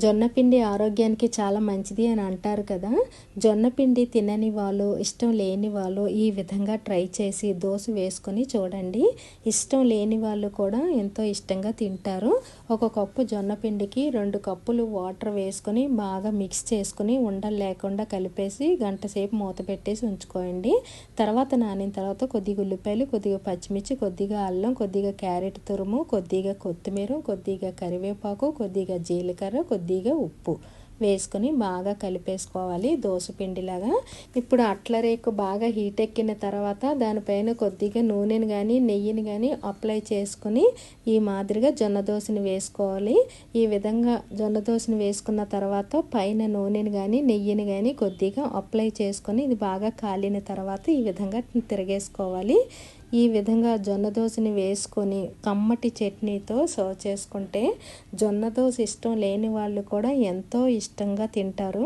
జొన్న పిండి ఆరోగ్యానికి చాలా మంచిది అని అంటారు కదా. జొన్న పిండి తినని వాళ్ళు, ఇష్టం లేని వాళ్ళు ఈ విధంగా ట్రై చేసి దోశ వేసుకొని చూడండి. ఇష్టం లేని వాళ్ళు కూడా ఎంతో ఇష్టంగా తింటారు. ఒక కప్పు జొన్న పిండికి 2 కప్పులు వాటర్ వేసుకొని బాగా మిక్స్ చేసుకొని ఉండలు లేకుండా కలిపేసి గంట సేపు మూత పెట్టేసి ఉంచుకోండి. తర్వాత నానిన తర్వాత కొద్దిగా ఉల్లిపాయలు, కొద్దిగా పచ్చిమిర్చి, కొద్దిగా అల్లం, కొద్దిగా క్యారెట్ తురుము, కొద్దిగా కొత్తిమీర, కొద్దిగా కరివేపాకు, కొద్దిగా జీలకర్ర, కొద్దిగా ఉప్పు వేసుకొని బాగా కలిపేసుకోవాలి దోశ పిండిలాగా. ఇప్పుడు అట్ల రేకు బాగా హీట్ ఎక్కిన తర్వాత దానిపైన కొద్దిగా నూనెని కానీ నెయ్యిని కానీ అప్లై చేసుకొని ఈ మాదిరిగా జొన్న దోశని వేసుకోవాలి. ఈ విధంగా జొన్న దోశని వేసుకున్న తర్వాత పైన నూనెని కానీ నెయ్యిని కానీ కొద్దిగా అప్లై చేసుకొని ఇది బాగా కాలిన తర్వాత ఈ విధంగా తిరగేసుకోవాలి. ఈ విధంగా జొన్న దోశని వేసుకొని కమ్మటి చట్నీతో సర్వ్ చేసుకుంటే జొన్న దోశ ఇష్టం లేని వాళ్ళు కూడా ఎంతో ఇష్టంగా తింటారు.